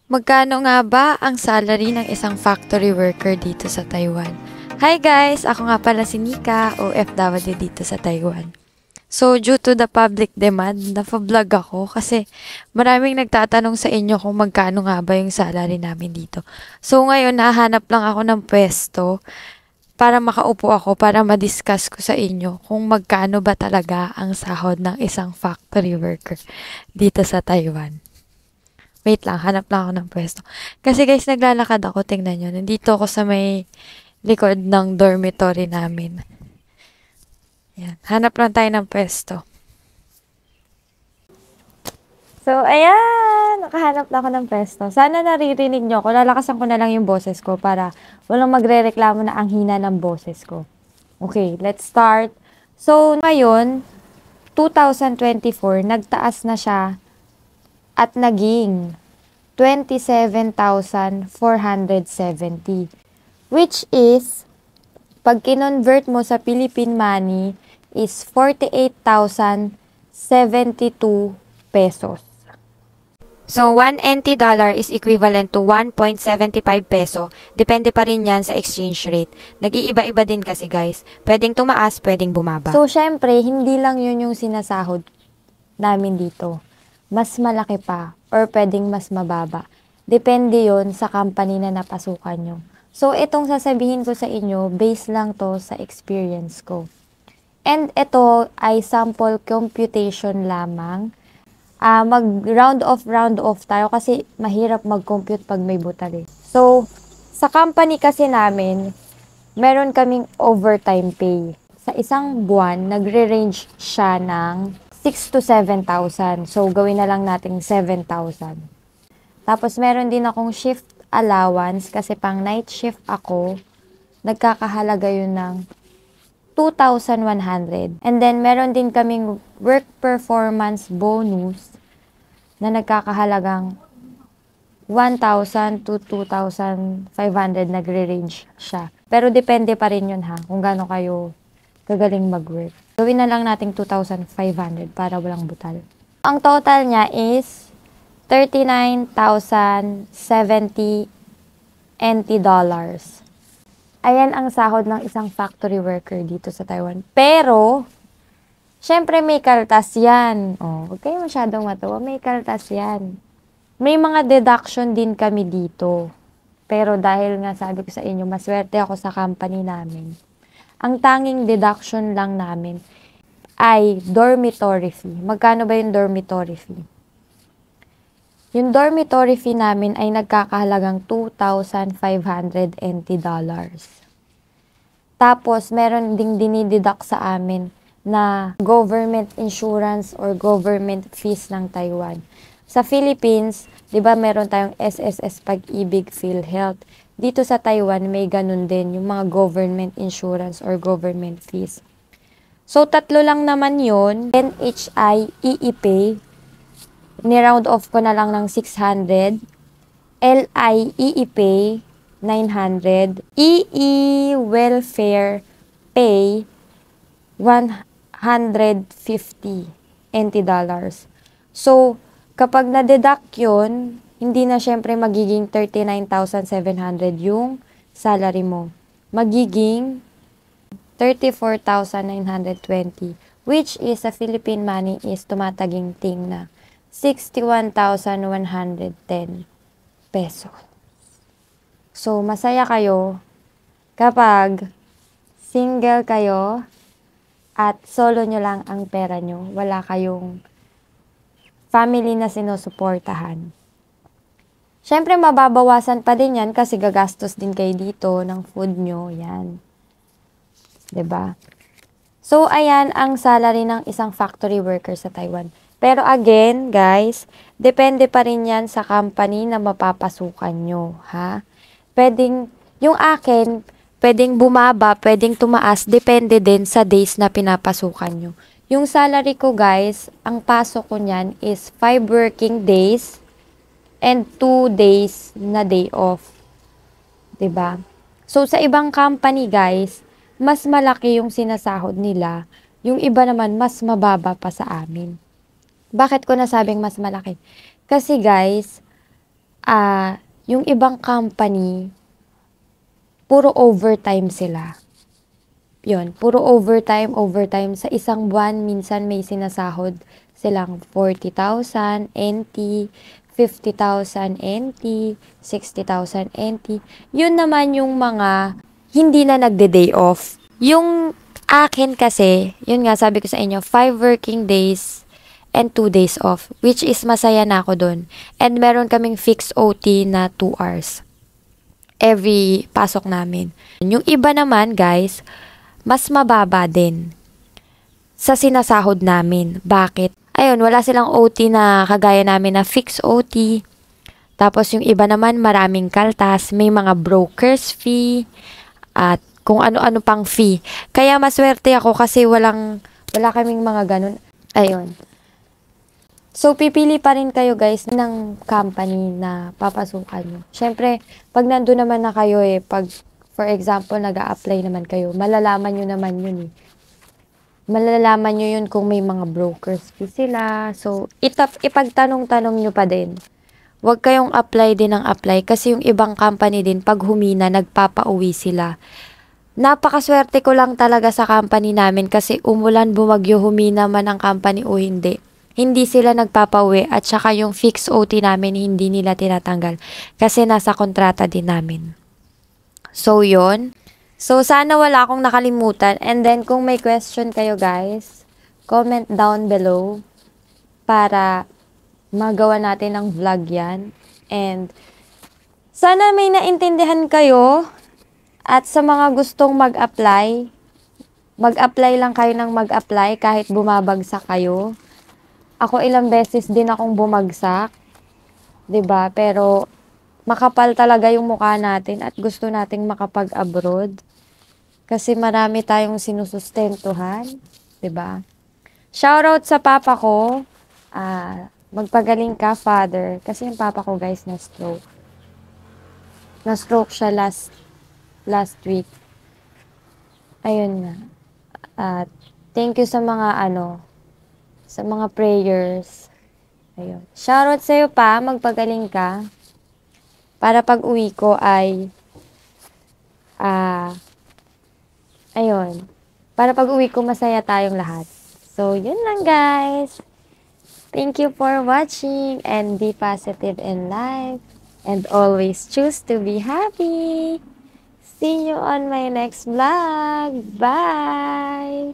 Magkano nga ba ang salary ng isang factory worker dito sa Taiwan? Hi guys! Ako nga pala si Nika, OFW dito sa Taiwan. So, due to the public demand, nafa-vlog ako kasi maraming nagtatanong sa inyo kung magkano nga ba yung salary namin dito. So, ngayon, nahanap lang ako ng pwesto para makaupo ako para ma-discuss ko sa inyo kung magkano ba talaga ang sahod ng isang factory worker dito sa Taiwan. Wait lang, hanap lang ako ng pwesto. Kasi guys, naglalakad ako, tingnan nyo. Nandito ako sa may likod ng dormitory namin. Yan. Hanap lang tayo ng pwesto. So, ayan! Nakahanap na ako ng pwesto. Sana naririnig nyo ako. Lalakasan ko na lang yung boses ko para walang magre-reklamo na ang hina ng boses ko. Okay, let's start. So, ngayon, 2024, nagtaas na siya at naging 27,470. Which is, pag kinonvert mo sa Philippine money, is 48,072 pesos. So, 1 NT dollar is equivalent to 1.75 peso. Depende pa rin yan sa exchange rate. Nag-iiba-iba din kasi guys. Pwedeng tumaas, pwedeng bumaba. So, syempre, hindi lang yun yung sinasahod namin dito. Mas malaki pa or pwedeng mas mababa. Depende yon sa company na napasukan nyo. So, itong sasabihin ko sa inyo, based lang to sa experience ko. And ito ay sample computation lamang. Mag-round off tayo kasi mahirap mag-compute pag may butal eh. So, sa company kasi namin, meron kaming overtime pay. Sa isang buwan, nagre-range siya ng 6 to 7,000. So, gawin na lang natin 7,000. Tapos, meron din akong shift allowance kasi pang night shift ako, nagkakahalaga yun ng 2,100. And then, meron din kaming work performance bonus na nagkakahalagang 1,000 to 2,500 nagre-range siya. Pero depende pa rin yun ha, kung gaano kayo kagaling mag-work. Gawin na lang nating 2,500 para walang butal. Ang total niya is 39,070 NT dollars. Ayan ang sahod ng isang factory worker dito sa Taiwan. Pero, syempre may kaltas yan. Oh, huwag kayo masyadong matawa, may kaltas yan. May mga deduction din kami dito. Pero dahil nga sabi ko sa inyo, maswerte ako sa company namin. Ang tanging deduction lang namin ay dormitory fee. Magkano ba yung dormitory fee? Yung dormitory fee namin ay nagkakahalagang 2,500 NT dollars. Tapos, meron ding dinideduct sa amin na government insurance or government fees ng Taiwan. Sa Philippines, di ba meron tayong SSS Pag-ibig PhilHealth. Dito sa Taiwan, may ganun din yung mga government insurance or government fees. So, tatlo lang naman yun. NHI, EEPay, ni-round off ko na lang ng 600. LI, EEPay, 900. Welfare Pay, 150 NT dollars. So, kapag na-deduct yun, hindi na syempre magiging 39,700 yung salary mo. Magiging 34,920, which is sa Philippine money is tumataginting na 61,110 peso. So, masaya kayo kapag single kayo at solo nyo lang ang pera nyo. Wala kayong family na sinusuportahan. Siyempre, mababawasan pa din yan kasi gagastos din kayo dito ng food nyo. Yan. 'Di ba? So, ayan ang salary ng isang factory worker sa Taiwan. Pero again, guys, depende pa rin yan sa company na mapapasukan nyo, ha? Pwedeng, yung akin, pwedeng bumaba, pwedeng tumaas, depende din sa days na pinapasukan nyo. Yung salary ko, guys, ang pasok ko niyan is 5 working days and 2 days na day off. 'Di ba? So, sa ibang company, guys, mas malaki yung sinasahod nila. Yung iba naman, mas mababa pa sa amin. Bakit ko nasabing mas malaki? Kasi guys, yung ibang company, puro overtime sila. Yun, puro overtime. Sa isang buwan, minsan may sinasahod silang 40,000 NT, 50,000 NT, 60,000 NT. Yun naman yung mga hindi na nagde-day off. Yung akin kasi, yun nga sabi ko sa inyo, 5 working days and 2 days off, which is masaya na ako dun. And meron kaming fixed OT na 2 hours every pasok namin. Yung iba naman, guys, mas mababa din sa sinasahod namin. Bakit? Ayun, wala silang OT na kagaya namin na fixed OT. Tapos yung iba naman maraming kaltas, may mga broker's fee, at kung ano-ano pang fee. Kaya maswerte ako kasi wala kaming mga ganun. Ayun. So, pipili pa rin kayo guys ng company na papasukan nyo. Siyempre, pag nandun naman na kayo pag for example, nag-a-apply naman kayo, malalaman nyo naman yun Malalaman nyo yun kung may mga brokers fee sila. So, ipagtanong-tanong nyo pa din. Huwag kayong apply din ng apply kasi yung ibang company din, pag humina, nagpapauwi sila. Napakaswerte ko lang talaga sa company namin kasi umulan, bumagyo, humina man ang company o hindi. Hindi sila nagpapauwi at saka yung fixed OT namin hindi nila tinatanggal kasi nasa kontrata din namin. So, yon. So, sana wala akong nakalimutan. And then, kung may question kayo guys, comment down below para magawa natin ng vlog yan. And, sana may naintindihan kayo. At sa mga gustong mag-apply lang kayo ng mag-apply kahit bumabagsak kayo. Ako ilang beses din akong bumagsak. 'Di ba? Pero makapal talaga yung mukha natin at gusto nating makapag-abroad. Kasi marami tayong sinusustentuhan. 'Di ba? Shoutout sa papa ko. Magpagaling ka, father. Kasi yung papa ko, guys, na-stroke. Na-stroke siya last week. Ayun na. Thank you sa mga sa mga prayers. Ayun. Shoutout sa'yo pa, magpagaling ka. Para pag uwi ko ay, ayun. Para pag uwi ko, masaya tayong lahat. So, yun lang guys. Thank you for watching and be positive in life. And always choose to be happy. See you on my next vlog. Bye!